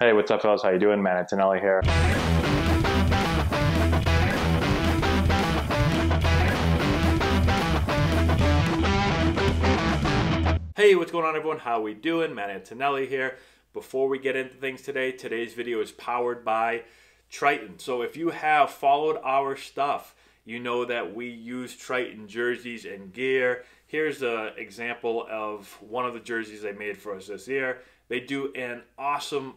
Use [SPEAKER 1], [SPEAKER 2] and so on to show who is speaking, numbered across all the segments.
[SPEAKER 1] Hey, what's up, fellas? How you doing? Man, Antonelli here.
[SPEAKER 2] Hey, what's going on, everyone? How we doing? Man, Antonelli here. Before we get into things today, today's video is powered by Triton. So if you have followed our stuff, you know that we use Triton jerseys and gear. Here's an example of one of the jerseys they made for us this year. They do an awesome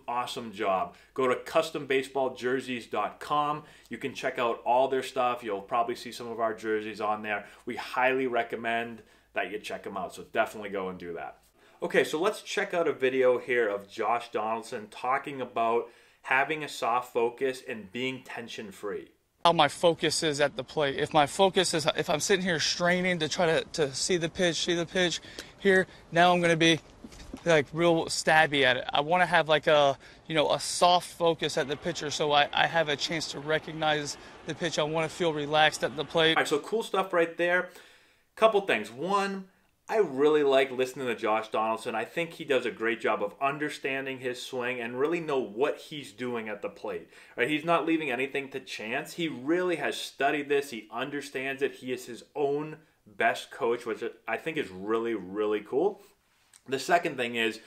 [SPEAKER 2] job. Go to custombaseballjerseys.com. You can check out all their stuff. You'll probably see some of our jerseys on there. We highly recommend that you check them out, so definitely go and do that. Okay, so let's check out a video here of Josh Donaldson talking about having a soft focus and being tension-free.
[SPEAKER 3] How my focus is at the plate. If my focus is, if I'm sitting here straining to try to see the pitch here, now I'm going to be like real stabby at it. I want to have like a soft focus at the pitcher, so I have a chance to recognize the pitch. I want to feel relaxed at the plate.
[SPEAKER 2] All right, so cool stuff right there. Couple things. One, I really like listening to Josh Donaldson. I think he does a great job of understanding his swing and really know what he's doing at the plate. Right? He's not leaving anything to chance. He really has studied this. He understands it. He is his own best coach, which I think is really cool. The second thing is,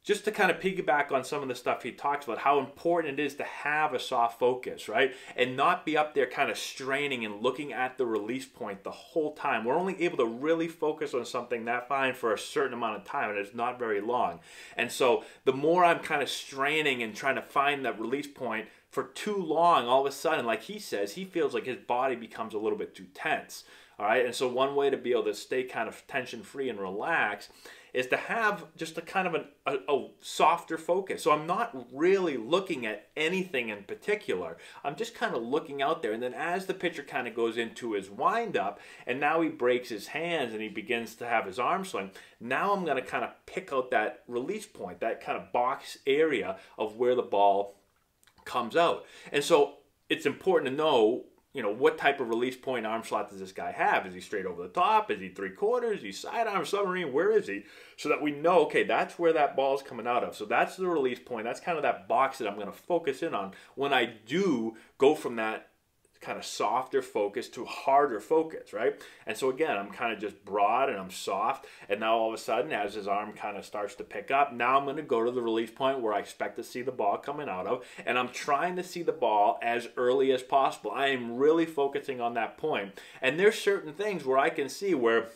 [SPEAKER 2] just to kind of piggyback on some of the stuff he talks about, how important it is to have a soft focus, right? And not be up there kind of straining and looking at the release point the whole time. We're only able to really focus on something that fine for a certain amount of time, and it's not very long. And so the more I'm kind of straining and trying to find that release point for too long, all of a sudden, like he says, he feels like his body becomes a little bit too tense. All right, and so one way to be able to stay kind of tension-free and relax is to have just a kind of a softer focus. So I'm not really looking at anything in particular. I'm just kind of looking out there. And then as the pitcher kind of goes into his windup, and now he breaks his hands and he begins to have his arm swing, now I'm going to kind of pick out that release point, that kind of box area of where the ball comes out. And so it's important to know, what type of release point arm slot does this guy have? Is he straight over the top? Is he 3/4? Is he sidearm, submarine? Where is he? So that we know, okay, that's where that ball's coming out of. So that's the release point. That's kind of that box that I'm going to focus in on when I do go from that kind of softer focus to harder focus, right? And so again, I'm kind of just broad and I'm soft, and now all of a sudden, as his arm kind of starts to pick up, now I'm going to go to the release point where I expect to see the ball coming out of, and I'm trying to see the ball as early as possible. I am really focusing on that point. And there's certain things where I can see where,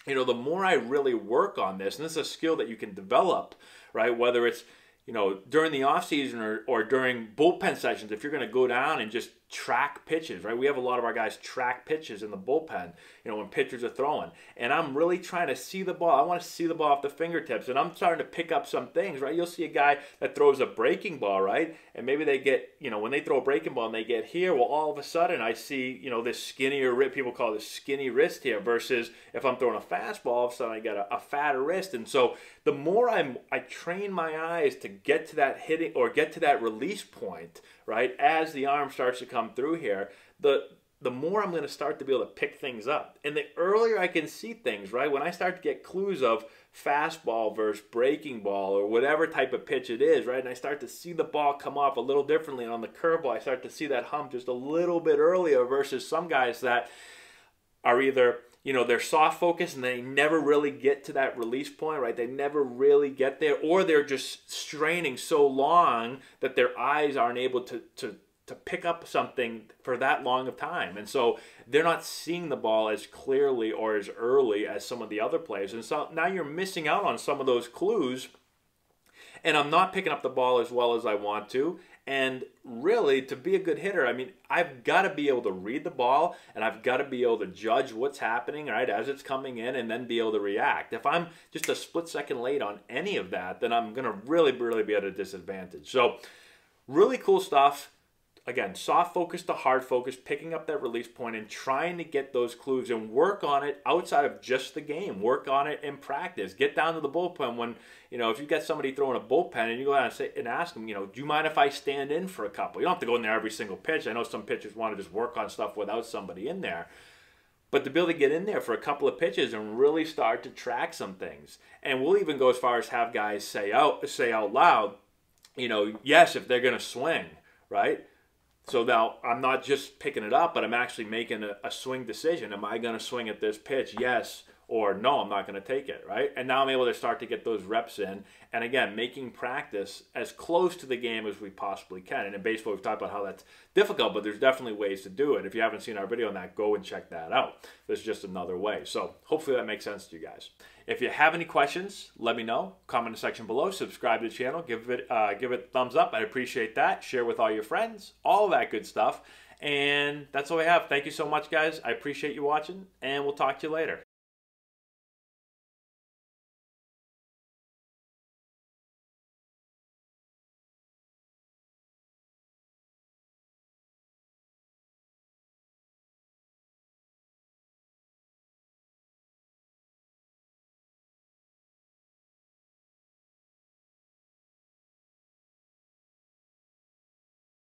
[SPEAKER 2] the more I really work on this, and this is a skill that you can develop, right? Whether it's during the off season or during bullpen sessions, if you're going to go down and just track pitches, right? We have a lot of our guys track pitches in the bullpen, when pitchers are throwing. And I'm really trying to see the ball. I want to see the ball off the fingertips. And I'm starting to pick up some things, right? You'll see a guy that throws a breaking ball, right? And maybe they get, when they throw a breaking ball and they get here, well, all of a sudden I see, this skinnier wrist, people call it a skinny wrist here, versus if I'm throwing a fastball, all of a sudden I got a fatter wrist. And so the more I train my eyes to get to that hitting or get to that release point, right, as the arm starts to come through here, the more I'm going to start to be able to pick things up. And the earlier I can see things, right, when I start to get clues of fastball versus breaking ball or whatever type of pitch it is, right, and I start to see the ball come off a little differently. And on the curveball, I start to see that hump just a little bit earlier versus some guys that are either, they're soft focused and they never really get to that release point, right? They never really get there, or they're just straining so long that their eyes aren't able to pick up something for that long of time. And so they're not seeing the ball as clearly or as early as some of the other players. And so now you're missing out on some of those clues, and I'm not picking up the ball as well as I want to. And really, to be a good hitter, I've got to be able to read the ball, and I've got to be able to judge what's happening, right, as it's coming in, and then be able to react. If I'm just a split second late on any of that, then I'm going to really be at a disadvantage. So really cool stuff. Again, soft focus to hard focus, picking up that release point and trying to get those clues and work on it outside of just the game. Work on it in practice. Get down to the bullpen when, if you got somebody throwing a bullpen and you go out and ask them, do you mind if I stand in for a couple? You don't have to go in there every single pitch. I know some pitchers want to just work on stuff without somebody in there. But to be able to get in there for a couple of pitches and really start to track some things. And we'll even go as far as have guys say out loud, yes, if they're going to swing, right? So now I'm not just picking it up, but I'm actually making a swing decision. Am I going to swing at this pitch? Yes. Or no, I'm not going to take it, right? And now I'm able to start to get those reps in. And again, making practice as close to the game as we possibly can. And in baseball, we've talked about how that's difficult, but there's definitely ways to do it. If you haven't seen our video on that, go and check that out. There's just another way. So hopefully that makes sense to you guys. If you have any questions, let me know. Comment in the section below. Subscribe to the channel. Give it a thumbs up. I'd appreciate that. Share with all your friends. All that good stuff. And that's all I have. Thank you so much, guys. I appreciate you watching, and we'll talk to you later.